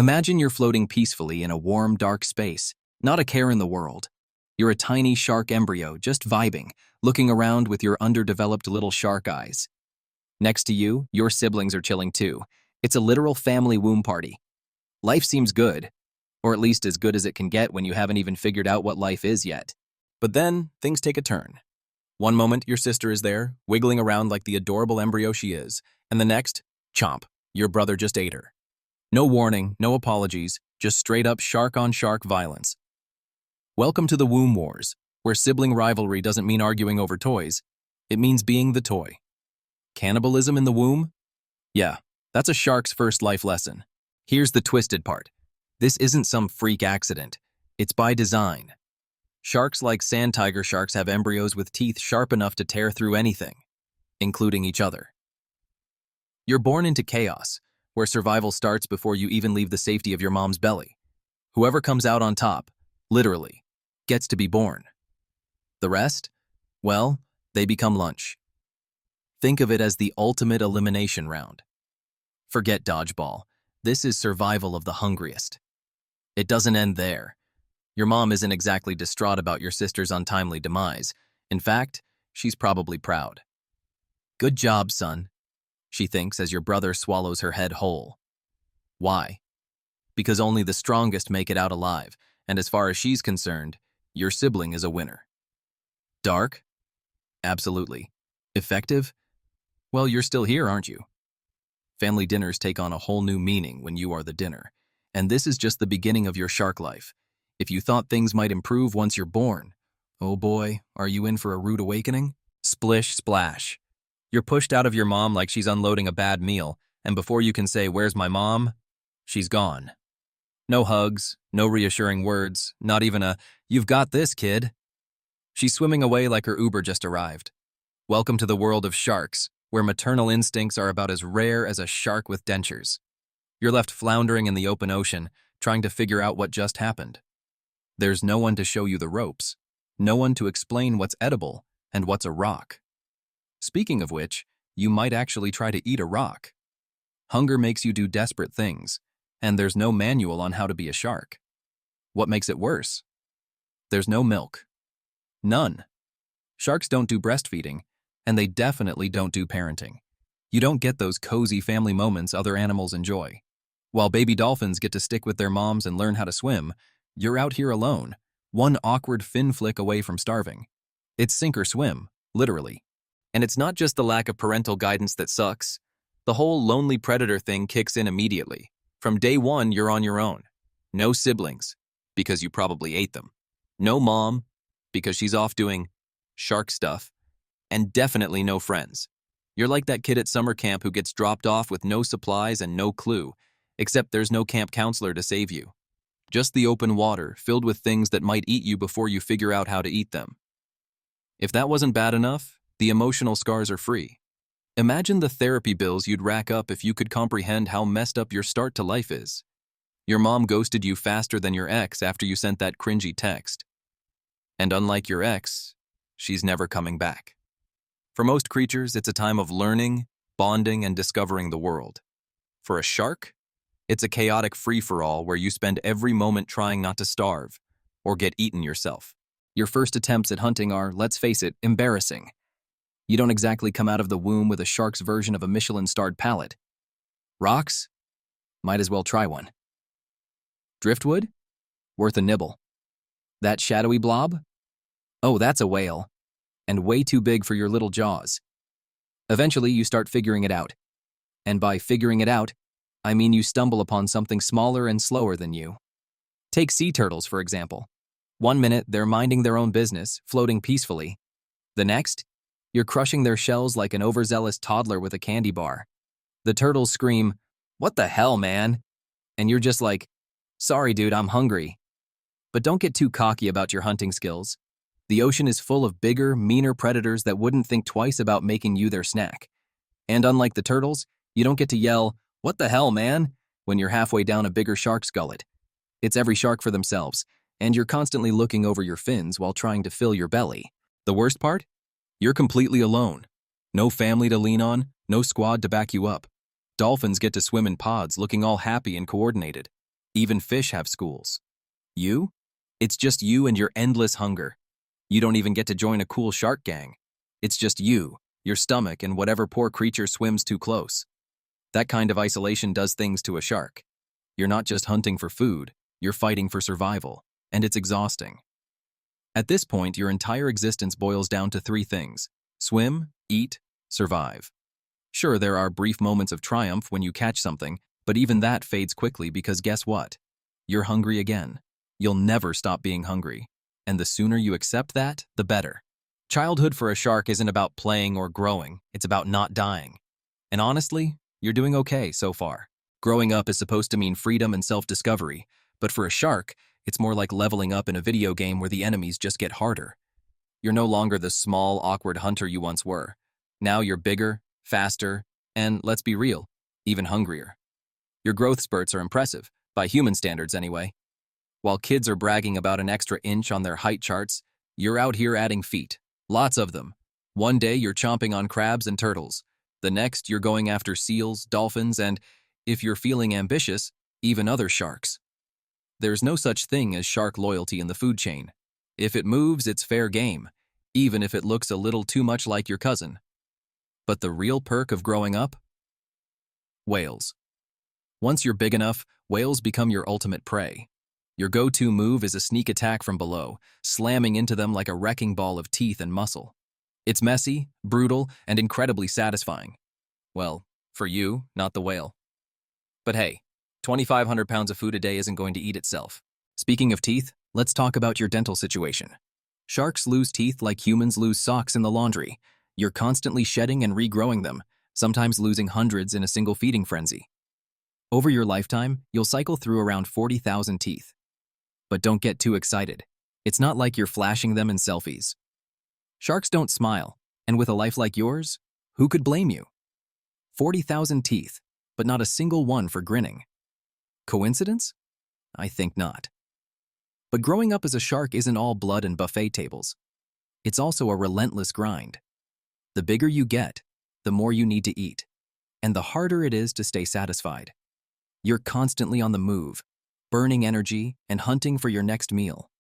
Imagine you're floating peacefully in a warm, dark space, not a care in the world. You're a tiny shark embryo, just vibing, looking around with your underdeveloped little shark eyes. Next to you, your siblings are chilling too. It's a literal family womb party. Life seems good, or at least as good as it can get when you haven't even figured out what life is yet. But then, things take a turn. One moment, your sister is there, wiggling around like the adorable embryo she is, and the next, chomp, your brother just ate her. No warning, no apologies, just straight-up shark-on-shark violence. Welcome to the Womb Wars, where sibling rivalry doesn't mean arguing over toys. It means being the toy. Cannibalism in the womb? Yeah, that's a shark's first life lesson. Here's the twisted part. This isn't some freak accident. It's by design. Sharks like sand tiger sharks have embryos with teeth sharp enough to tear through anything, including each other. You're born into chaos, where survival starts before you even leave the safety of your mom's belly. Whoever comes out on top, literally, gets to be born. The rest? Well, they become lunch. Think of it as the ultimate elimination round. Forget dodgeball. This is survival of the hungriest. It doesn't end there. Your mom isn't exactly distraught about your sister's untimely demise. In fact, she's probably proud. Good job, son, she thinks as your brother swallows her head whole. Why? Because only the strongest make it out alive, and as far as she's concerned, your sibling is a winner. Dark? Absolutely. Effective? Well, you're still here, aren't you? Family dinners take on a whole new meaning when you are the dinner, and this is just the beginning of your shark life. If you thought things might improve once you're born, oh boy, are you in for a rude awakening? Splish, splash. You're pushed out of your mom like she's unloading a bad meal, and before you can say, "Where's my mom?" she's gone. No hugs, no reassuring words, not even a, "You've got this, kid." She's swimming away like her Uber just arrived. Welcome to the world of sharks, where maternal instincts are about as rare as a shark with dentures. You're left floundering in the open ocean, trying to figure out what just happened. There's no one to show you the ropes, no one to explain what's edible and what's a rock. Speaking of which, you might actually try to eat a rock. Hunger makes you do desperate things, and there's no manual on how to be a shark. What makes it worse? There's no milk. None. Sharks don't do breastfeeding, and they definitely don't do parenting. You don't get those cozy family moments other animals enjoy. While baby dolphins get to stick with their moms and learn how to swim, you're out here alone, one awkward fin flick away from starving. It's sink or swim, literally. And it's not just the lack of parental guidance that sucks. The whole lonely predator thing kicks in immediately. From day one, you're on your own. No siblings, because you probably ate them. No mom, because she's off doing shark stuff. And definitely no friends. You're like that kid at summer camp who gets dropped off with no supplies and no clue, except there's no camp counselor to save you. Just the open water, filled with things that might eat you before you figure out how to eat them. If that wasn't bad enough, the emotional scars are free. Imagine the therapy bills you'd rack up if you could comprehend how messed up your start to life is. Your mom ghosted you faster than your ex after you sent that cringy text. And unlike your ex, she's never coming back. For most creatures, it's a time of learning, bonding, and discovering the world. For a shark, it's a chaotic free-for-all where you spend every moment trying not to starve or get eaten yourself. Your first attempts at hunting are, let's face it, embarrassing. You don't exactly come out of the womb with a shark's version of a Michelin-starred palate. Rocks? Might as well try one. Driftwood? Worth a nibble. That shadowy blob? Oh, that's a whale. And way too big for your little jaws. Eventually, you start figuring it out. And by figuring it out, I mean you stumble upon something smaller and slower than you. Take sea turtles, for example. One minute, they're minding their own business, floating peacefully. The next, you're crushing their shells like an overzealous toddler with a candy bar. The turtles scream, "What the hell, man?" And you're just like, "Sorry, dude, I'm hungry." But don't get too cocky about your hunting skills. The ocean is full of bigger, meaner predators that wouldn't think twice about making you their snack. And unlike the turtles, you don't get to yell, "What the hell, man?" when you're halfway down a bigger shark's gullet. It's every shark for themselves, and you're constantly looking over your fins while trying to fill your belly. The worst part? You're completely alone. No family to lean on, no squad to back you up. Dolphins get to swim in pods looking all happy and coordinated. Even fish have schools. You? It's just you and your endless hunger. You don't even get to join a cool shark gang. It's just you, your stomach, and whatever poor creature swims too close. That kind of isolation does things to a shark. You're not just hunting for food, you're fighting for survival, and it's exhausting. At this point, your entire existence boils down to three things: swim, eat, survive. Sure, there are brief moments of triumph when you catch something, but even that fades quickly because guess what? You're hungry again. You'll never stop being hungry. And the sooner you accept that, the better. Childhood for a shark isn't about playing or growing, it's about not dying. And honestly, you're doing okay so far. Growing up is supposed to mean freedom and self-discovery, but for a shark, it's more like leveling up in a video game where the enemies just get harder. You're no longer the small, awkward hunter you once were. Now you're bigger, faster, and, let's be real, even hungrier. Your growth spurts are impressive, by human standards anyway. While kids are bragging about an extra inch on their height charts, you're out here adding feet. Lots of them. One day you're chomping on crabs and turtles. The next you're going after seals, dolphins, and, if you're feeling ambitious, even other sharks. There's no such thing as shark loyalty in the food chain. If it moves, it's fair game, even if it looks a little too much like your cousin. But the real perk of growing up? Whales. Once you're big enough, whales become your ultimate prey. Your go-to move is a sneak attack from below, slamming into them like a wrecking ball of teeth and muscle. It's messy, brutal, and incredibly satisfying. Well, for you, not the whale. But hey, 2,500 pounds of food a day isn't going to eat itself. Speaking of teeth, let's talk about your dental situation. Sharks lose teeth like humans lose socks in the laundry. You're constantly shedding and regrowing them, sometimes losing hundreds in a single feeding frenzy. Over your lifetime, you'll cycle through around 40,000 teeth. But don't get too excited. It's not like you're flashing them in selfies. Sharks don't smile, and with a life like yours, who could blame you? 40,000 teeth, but not a single one for grinning. Coincidence? I think not. But growing up as a shark isn't all blood and buffet tables. It's also a relentless grind. The bigger you get, the more you need to eat, and the harder it is to stay satisfied. You're constantly on the move, burning energy and hunting for your next meal.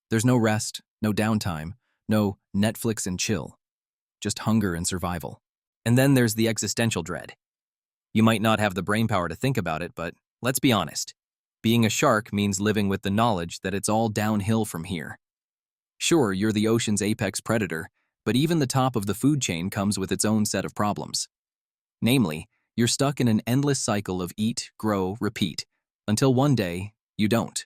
There's no rest, no downtime, no Netflix and chill, just hunger and survival. And then there's the existential dread. You might not have the brainpower to think about it, but let's be honest. Being a shark means living with the knowledge that it's all downhill from here. Sure, you're the ocean's apex predator, but even the top of the food chain comes with its own set of problems. Namely, you're stuck in an endless cycle of eat, grow, repeat, until one day, you don't.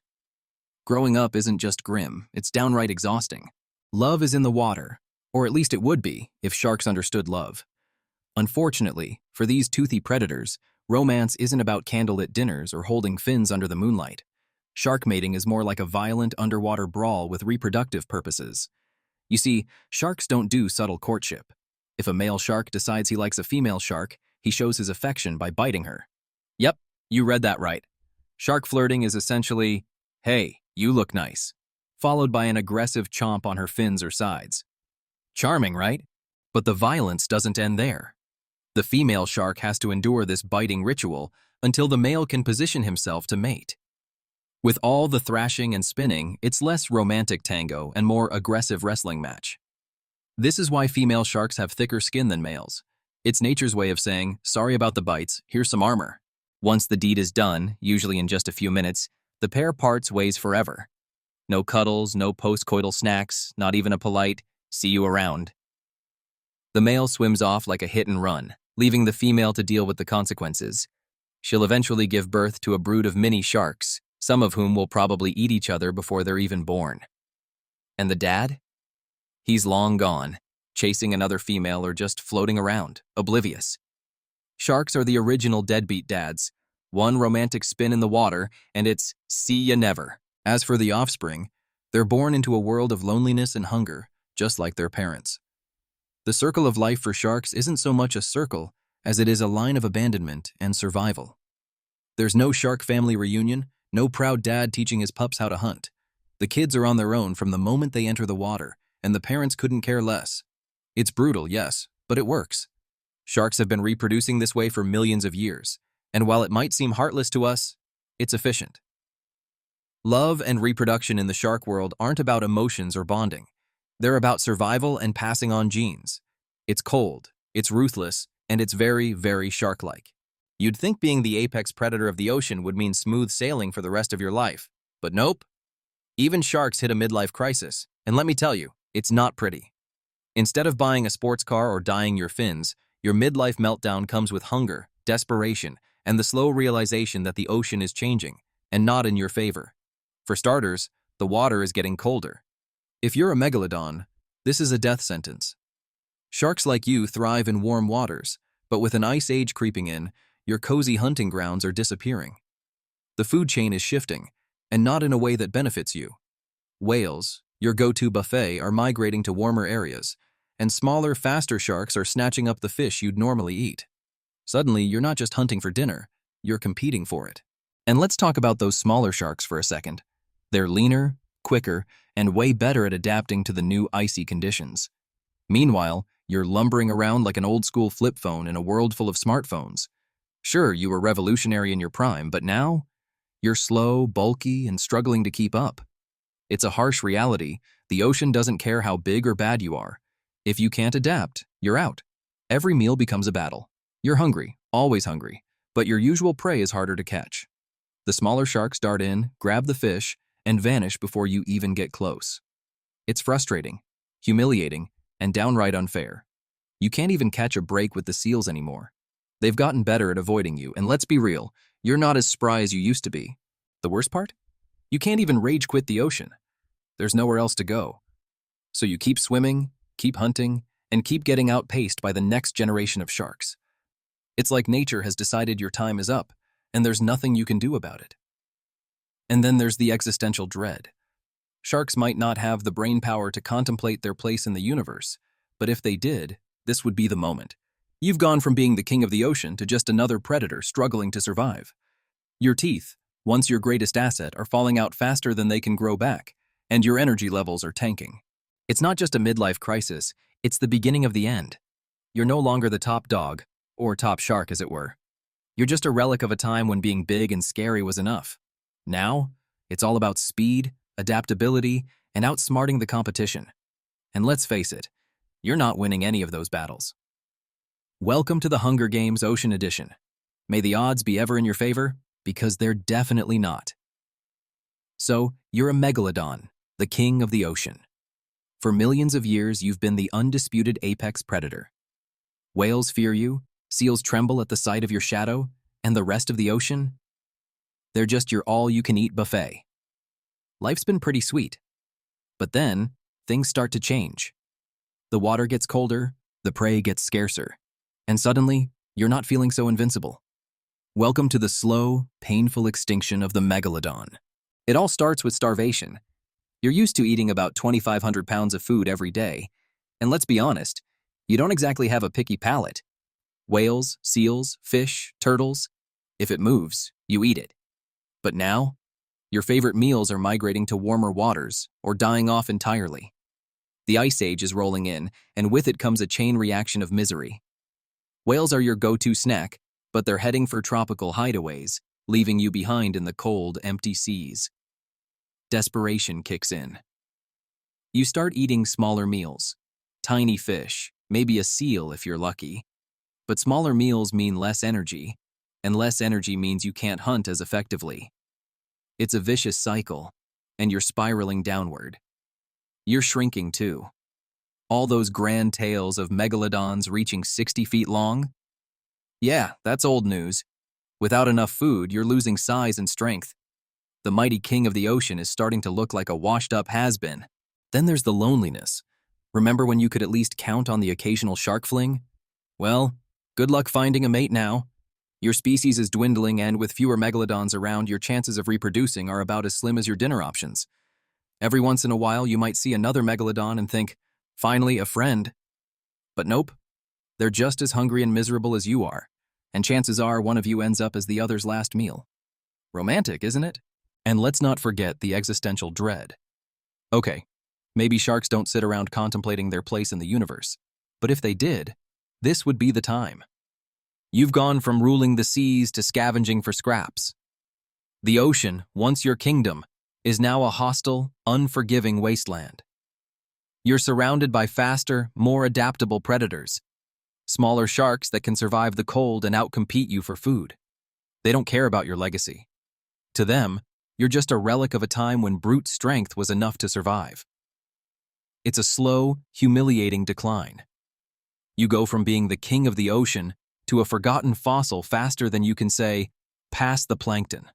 Growing up isn't just grim, it's downright exhausting. Love is in the water, or at least it would be if sharks understood love. Unfortunately, for these toothy predators, romance isn't about candlelit dinners or holding fins under the moonlight. Shark mating is more like a violent underwater brawl with reproductive purposes. You see, sharks don't do subtle courtship. If a male shark decides he likes a female shark, he shows his affection by biting her. Yep, you read that right. Shark flirting is essentially, hey, you look nice, followed by an aggressive chomp on her fins or sides. Charming, right? But the violence doesn't end there. The female shark has to endure this biting ritual until the male can position himself to mate. With all the thrashing and spinning, it's less romantic tango and more aggressive wrestling match. This is why female sharks have thicker skin than males. It's nature's way of saying, sorry about the bites, here's some armor. Once the deed is done, usually in just a few minutes, the pair parts ways forever. No cuddles, no postcoital snacks, not even a polite, see you around. The male swims off like a hit and run, leaving the female to deal with the consequences. She'll eventually give birth to a brood of mini sharks, some of whom will probably eat each other before they're even born. And the dad? He's long gone, chasing another female or just floating around, oblivious. Sharks are the original deadbeat dads. One romantic spin in the water, and it's see ya never. As for the offspring, they're born into a world of loneliness and hunger, just like their parents. The circle of life for sharks isn't so much a circle as it is a line of abandonment and survival. There's no shark family reunion, no proud dad teaching his pups how to hunt. The kids are on their own from the moment they enter the water, and the parents couldn't care less. It's brutal, yes, but it works. Sharks have been reproducing this way for millions of years, and while it might seem heartless to us, It's efficient. Love and reproduction in the shark world aren't about emotions or bonding. They're about survival and passing on genes. It's cold, it's ruthless, and it's very, very shark-like. You'd think being the apex predator of the ocean would mean smooth sailing for the rest of your life. But nope. Even sharks hit a midlife crisis. And let me tell you, it's not pretty. Instead of buying a sports car or dyeing your fins, your midlife meltdown comes with hunger, desperation, and the slow realization that the ocean is changing, and not in your favor. For starters, the water is getting colder. If you're a megalodon, this is a death sentence. Sharks like you thrive in warm waters, but with an ice age creeping in, your cozy hunting grounds are disappearing. The food chain is shifting, and not in a way that benefits you. Whales, your go-to buffet, are migrating to warmer areas, and smaller, faster sharks are snatching up the fish you'd normally eat. Suddenly, you're not just hunting for dinner, you're competing for it. And let's talk about those smaller sharks for a second. They're leaner, quicker, and way better at adapting to the new icy conditions. Meanwhile, you're lumbering around like an old-school flip phone in a world full of smartphones. Sure, you were revolutionary in your prime, but now, you're slow, bulky, and struggling to keep up. It's a harsh reality. The ocean doesn't care how big or bad you are. If you can't adapt, you're out. Every meal becomes a battle. You're hungry, always hungry, but your usual prey is harder to catch. The smaller sharks dart in, grab the fish, and vanish before you even get close. It's frustrating, humiliating, and downright unfair. You can't even catch a break with the seals anymore. They've gotten better at avoiding you, and let's be real, you're not as spry as you used to be. The worst part? You can't even rage quit the ocean. There's nowhere else to go. So you keep swimming, keep hunting, and keep getting outpaced by the next generation of sharks. It's like nature has decided your time is up, and there's nothing you can do about it. And then there's the existential dread. Sharks might not have the brain power to contemplate their place in the universe, but if they did, this would be the moment. You've gone from being the king of the ocean to just another predator struggling to survive. Your teeth, once your greatest asset, are falling out faster than they can grow back, and your energy levels are tanking. It's not just a midlife crisis, it's the beginning of the end. You're no longer the top dog, or top shark as it were. You're just a relic of a time when being big and scary was enough. Now, it's all about speed, adaptability, and outsmarting the competition. And let's face it, you're not winning any of those battles. Welcome to the Hunger Games Ocean Edition. May the odds be ever in your favor, because they're definitely not. So, you're a megalodon, the king of the ocean. For millions of years, you've been the undisputed apex predator. Whales fear you, seals tremble at the sight of your shadow, and the rest of the ocean? They're just your all-you-can-eat buffet. Life's been pretty sweet. But then, things start to change. The water gets colder, the prey gets scarcer, and suddenly, you're not feeling so invincible. Welcome to the slow, painful extinction of the megalodon. It all starts with starvation. You're used to eating about 2,500 pounds of food every day, and let's be honest, you don't exactly have a picky palate. Whales, seals, fish, turtles, if it moves, you eat it. But now, your favorite meals are migrating to warmer waters or dying off entirely. The ice age is rolling in, and with it comes a chain reaction of misery. Whales are your go-to snack, but they're heading for tropical hideaways, leaving you behind in the cold, empty seas. Desperation kicks in. You start eating smaller meals. Tiny fish, maybe a seal if you're lucky. But smaller meals mean less energy, and less energy means you can't hunt as effectively. It's a vicious cycle, and you're spiraling downward. You're shrinking too. All those grand tales of megalodons reaching 60 feet long? Yeah, that's old news. Without enough food, you're losing size and strength. The mighty king of the ocean is starting to look like a washed-up has-been. Then there's the loneliness. Remember when you could at least count on the occasional shark fling? Well, good luck finding a mate now. Your species is dwindling, and with fewer megalodons around, your chances of reproducing are about as slim as your dinner options. Every once in a while, you might see another megalodon and think, finally, a friend. But nope, they're just as hungry and miserable as you are, and chances are one of you ends up as the other's last meal. Romantic, isn't it? And let's not forget the existential dread. Okay, maybe sharks don't sit around contemplating their place in the universe, but if they did, this would be the time. You've gone from ruling the seas to scavenging for scraps. The ocean, once your kingdom, is now a hostile, unforgiving wasteland. You're surrounded by faster, more adaptable predators, smaller sharks that can survive the cold and outcompete you for food. They don't care about your legacy. To them, you're just a relic of a time when brute strength was enough to survive. It's a slow, humiliating decline. You go from being the king of the ocean to a forgotten fossil faster than you can say, "Pass the plankton."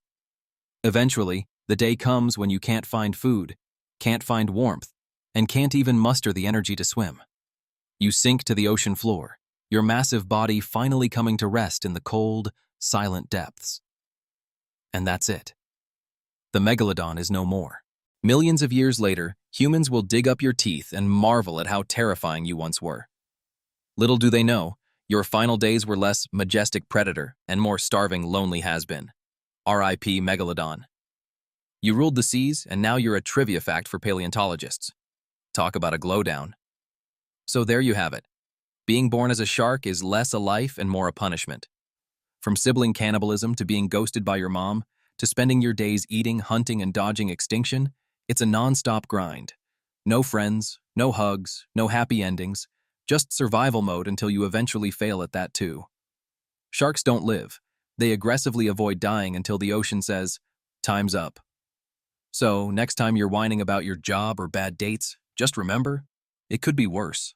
Eventually, the day comes when you can't find food, can't find warmth, and can't even muster the energy to swim. You sink to the ocean floor, your massive body finally coming to rest in the cold, silent depths. And that's it. The megalodon is no more. Millions of years later, humans will dig up your teeth and marvel at how terrifying you once were. Little do they know, your final days were less majestic predator and more starving, lonely has-been. R.I.P. Megalodon. You ruled the seas, and now you're a trivia fact for paleontologists. Talk about a glowdown. So there you have it. Being born as a shark is less a life and more a punishment. From sibling cannibalism to being ghosted by your mom, to spending your days eating, hunting, and dodging extinction, it's a non-stop grind. No friends, no hugs, no happy endings, just survival mode until you eventually fail at that too. Sharks don't live. They aggressively avoid dying until the ocean says, "Time's up." So, next time you're whining about your job or bad dates, just remember, it could be worse.